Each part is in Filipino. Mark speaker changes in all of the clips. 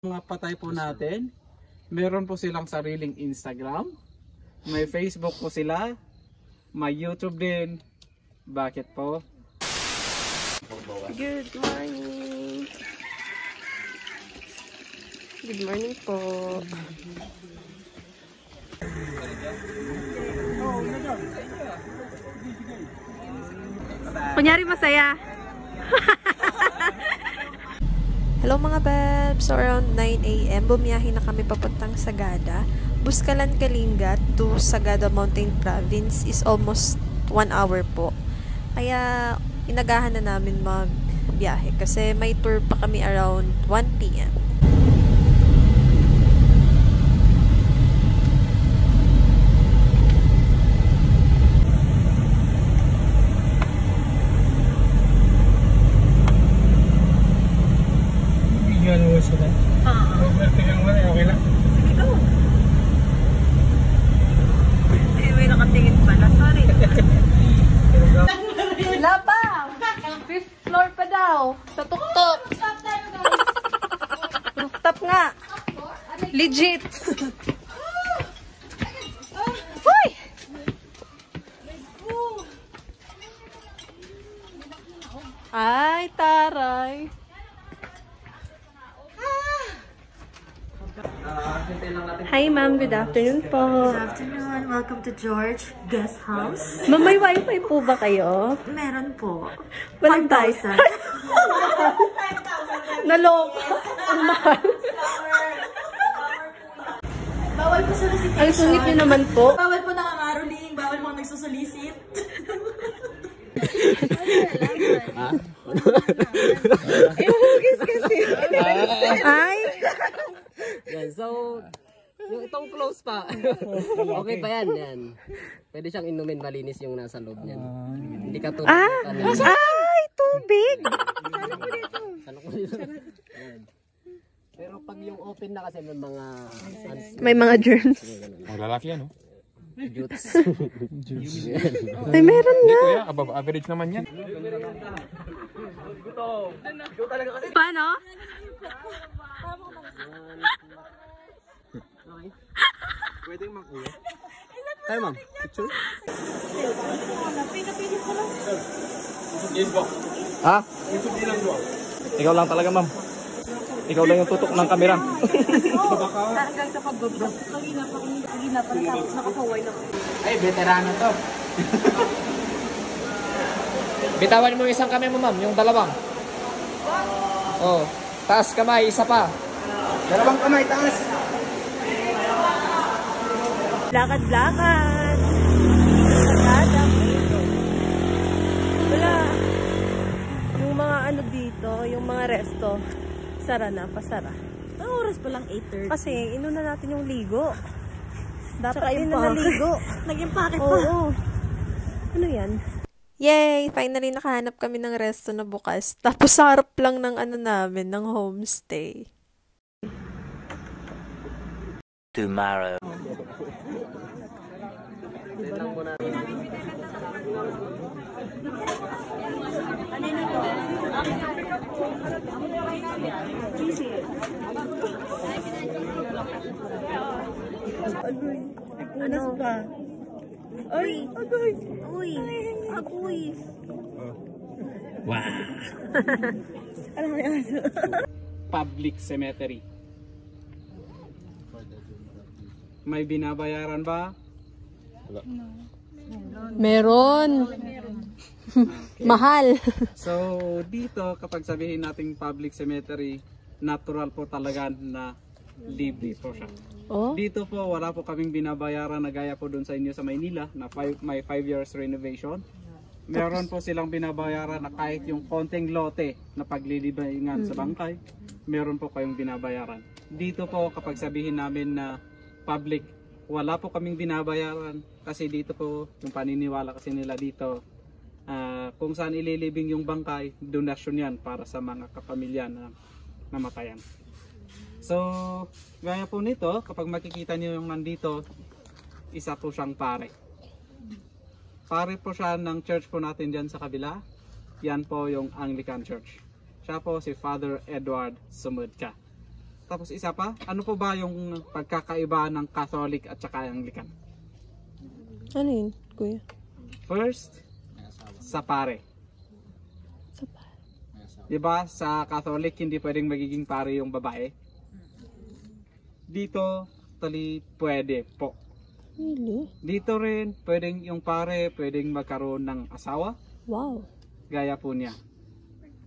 Speaker 1: Mga patay po natin, meron po silang sariling Instagram, may Facebook po sila, may YouTube din. Bakit po?
Speaker 2: Good morning! Good morning po! Kunyari masaya! Hello mga babs! So around 9 AM, bumiyahe na kami papuntang Sagada. Buskalan, Kalinga to Sagada Mountain Province is almost 1 hour po. Kaya inagahan na namin magbiyahe kasi may tour pa kami around 1 PM.
Speaker 1: Okay lang.
Speaker 2: Sige, go! May nakatingin pala. Sorry. Wala pa! 5th floor pa daw. Sa tuktok. Rooftop nga. Legit. Uy! Ay, taray. Hi ma'am, good afternoon po.
Speaker 3: Good afternoon. Welcome to George Guest House.
Speaker 2: Ma'am, may wifi po ba kayo?
Speaker 3: Meron po.
Speaker 2: Walang tayo.
Speaker 3: 5,000.
Speaker 2: Naloka. Ang mahal.
Speaker 3: Bawal po solicitation.
Speaker 2: Ang sungit nyo naman po.
Speaker 3: Bawal po nakamaruling. Bawal mga nagsusolicit.
Speaker 2: Hugis kasi. Ay.
Speaker 4: Yan, so, yung itong close pa. Okay pa yan, yan. Pwede siyang inumin, malinis yung nasa loob niyan. Hindi ka tulad.
Speaker 2: Ay, tubig.
Speaker 4: Ano ko dito? Yan. Pero pag yung open na kasi may mga
Speaker 2: May mga germs.
Speaker 5: Ang lalaki yan, oh.
Speaker 4: jutes.
Speaker 2: Ay, meron
Speaker 5: Hindi
Speaker 2: nga.
Speaker 5: kuya, above average naman yan.
Speaker 2: Paano?
Speaker 5: Pwedeng mag-uwi.
Speaker 4: Tayo ma'am, picture?
Speaker 5: Ha? Ikaw lang talaga, ma'am. Ikaw lang yung tutok ng kamera.
Speaker 2: Hanggang sa pag-vlog. Kanina pa nakapaway na.
Speaker 1: Ay, veterano to.
Speaker 4: Bitawan mo yung isang kamay mo ma'am, yung dalawang. Oh, taas kamay, isa pa.
Speaker 1: Dalawang kamay, taas.
Speaker 2: Lakad-lakad. Sagada. Wala. Yung mga ano dito, yung mga resto, sara na, pasara.
Speaker 3: Ang oras pa lang 8:30.
Speaker 2: Kasi inuna natin yung ligo. Dapat
Speaker 3: Tsaka
Speaker 2: din
Speaker 3: yung
Speaker 2: na naligo.
Speaker 3: Naging packet pa.
Speaker 2: Oo. Ano yan? Yay! Finally nakahanap kami ng resto na bukas. Tapos harap lang ng ano namin, ng homestay.
Speaker 6: Tomorrow.
Speaker 3: Ano pa? Ay! Agoy! Uy! Agoy!
Speaker 5: Wow!
Speaker 3: Ano may aso?
Speaker 1: Public cemetery. May binabayaran ba?
Speaker 2: Meron. Mahal.
Speaker 1: So, dito kapag sabihin nating public cemetery, natural po talaga na libre po siya.
Speaker 2: Oh?
Speaker 1: Dito po wala po kaming binabayaran na gaya po doon sa inyo sa Maynila na may 5 years renovation. Meron po silang binabayaran na kahit yung konting lote na paglilibingan sa bangkay, meron po kayong binabayaran. Dito po kapag sabihin namin na public, wala po kaming binabayaran kasi dito po yung paniniwala kasi nila dito, kung saan ililibing yung bangkay, donasyon yan para sa mga kapamilya na namatayan. So, gaya po nito, kapag makikita niyo yung nandito, isa po siyang pare. Pare po siya ng church po natin dyan sa kabila. Yan po yung Anglican Church. Siya po si Father Edward Sumudka. Tapos isa pa, ano po ba yung pagkakaiba ng Catholic at saka Anglican?
Speaker 2: Ano yun, kuya?
Speaker 1: First, sa pare. Diba sa Catholic hindi pwedeng magiging pare yung babae? Dito, pwede po.
Speaker 2: Really?
Speaker 1: Dito rin, pwedeng yung pare, pwedeng magkaroon ng asawa.
Speaker 2: Wow.
Speaker 1: Gaya po niya.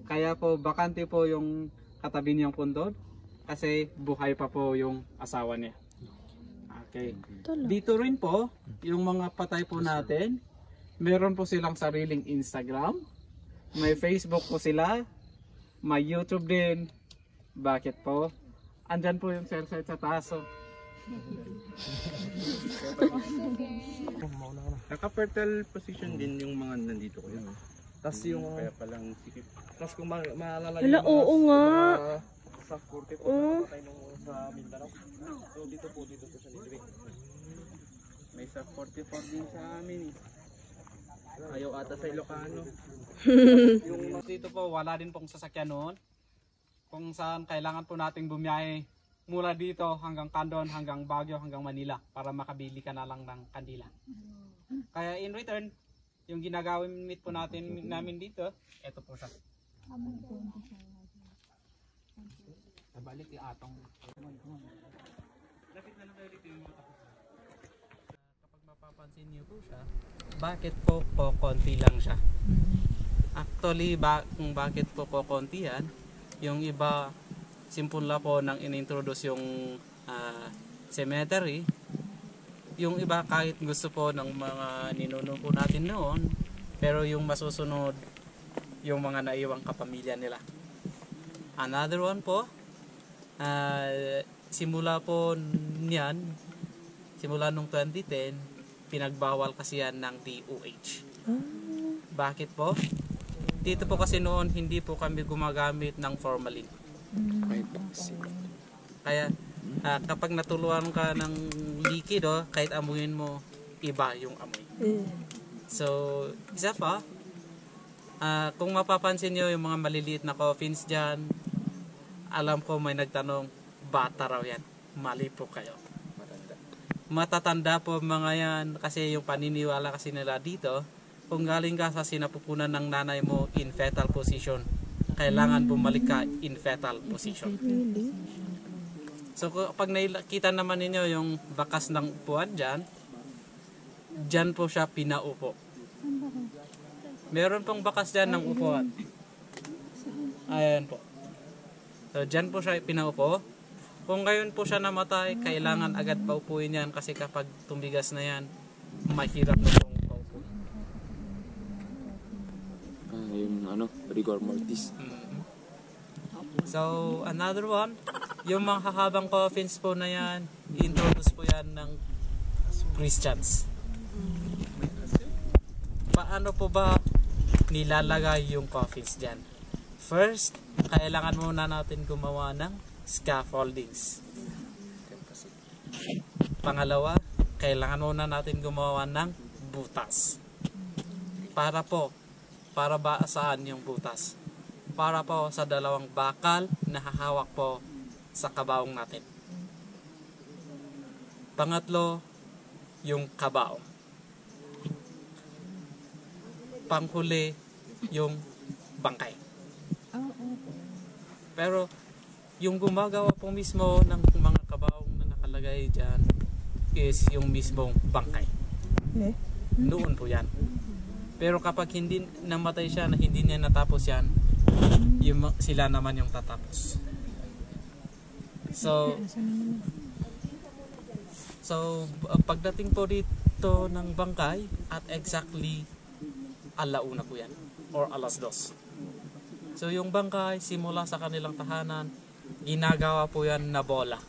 Speaker 1: Kaya po, bakante po yung katabi niyang pundod. Kasi buhay pa po yung asawa niya. Okay. Dito rin po, yung mga patay po natin, meron po silang sariling Instagram. May Facebook po sila. May YouTube din. Bakit po? Andyan po yung share site sa taas. Oh.
Speaker 5: Naka-fertile position din yung mga nandito ko yun. Tapos yung kaya palang sikip. Tapos kung maalala
Speaker 2: Wala, oo nga.
Speaker 5: Sa Corte po patay nung sa Mindanao. So dito po siya nilibig.
Speaker 1: May sa 44 din sa amin.
Speaker 5: Ayaw ata sa Ilocano.
Speaker 1: Yung dito po, wala din pong sasakyan noon. Kung saan kailangan po nating bumiyahe mula dito hanggang Candon, hanggang Baguio, hanggang Manila para makabili ka na lang ng kandila. Kaya in return, yung ginagawin po namin dito, eto po siya. Nabalik yung atong. Lapit na lang kayo dito yung mga tapos. Kapag mapapansin niyo po siya, bakit po konti lang siya? Actually, kung bakit po konti yan, yung iba, simple lang po nang inintroduce yung cemetery. Yung iba kahit gusto po ng mga ninuno po natin noon, pero yung masusunod, yung mga naiwang kapamilya nila. Another one po, simula po niyan, simula nung 2010, pinagbawal kasi yan ng DOH. Bakit po? Dito po kasi noon hindi po kami gumagamit ng formalin. Kaya kapag natuluan ka ng likido, kahit amuyin mo, iba yung amoy. So, isa pa, kung mapapansin nyo yung mga maliliit na coffins dyan, alam ko may nagtanong, bata raw yan. Mali po kayo. Matatanda po mga yan kasi yung paniniwala kasi nila dito, kung galing ka sa sinapupunan ng nanay mo in fetal position, kailangan bumalik ka in fetal position. So pag nakita naman ninyo yung bakas ng upuan dyan po siya pinaupo. Meron pong bakas dyan ng upuan. Ayan po. So dyan po siya pinaupo. Kung ngayon po siya namatay, kailangan agad paupuin yan kasi kapag tumigas na yan, mahirap na pong paupuin.
Speaker 5: Yung rigor mortis.
Speaker 1: So, another one, yung mga hahabang coffins po na yan, introduce po yan ng Christians. Paano po ba nilalagay yung coffins dyan? First, kailangan muna natin gumawa ng scaffoldings. Pangalawa, kailangan muna natin gumawa ng butas. Para ba saan yung butas? Para po sa dalawang bakal na hahawak po sa kabaong natin. Pangatlo, yung kabaong. Panghuli, yung bangkay. Pero yung gumagawa po mismo ng mga kabaong na nakalagay dyan is yung mismong bangkay. Noon po yan. Pero kapag hindi namatay siya na hindi niya natapos yan, sila naman yung tatapos. So pagdating po dito ng bangkay at exactly alauna po yan or alas 2. So yung bangkay simula sa kanilang tahanan, ginagawa po yan na bola.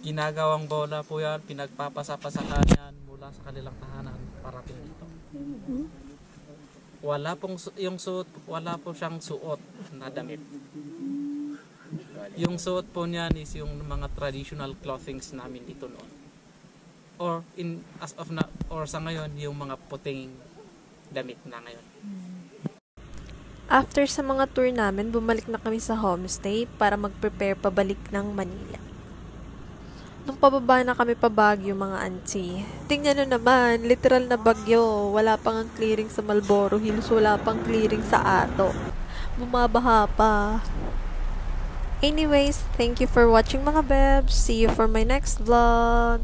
Speaker 1: Ginagawang bola po yan, pinagpapasapasakan yan mula sa kanilang tahanan parating dito. Wala pong wala po siyang suot na damit. Yung suot po niyan is yung mga traditional clothings namin dito noon. Or sa ngayon yung mga puting damit na ngayon.
Speaker 2: After sa mga tour namin, bumalik na kami sa homestay para mag-prepare pabalik ng Manila. Nung pababa na kami pa Baguio, mga auntie, tingnan nyo naman, literal na bagyo. Wala pang ang clearing sa Marlboro Hills, wala pang clearing sa Ato. Bumabaha pa. Anyways, thank you for watching mga bebs. See you for my next vlog.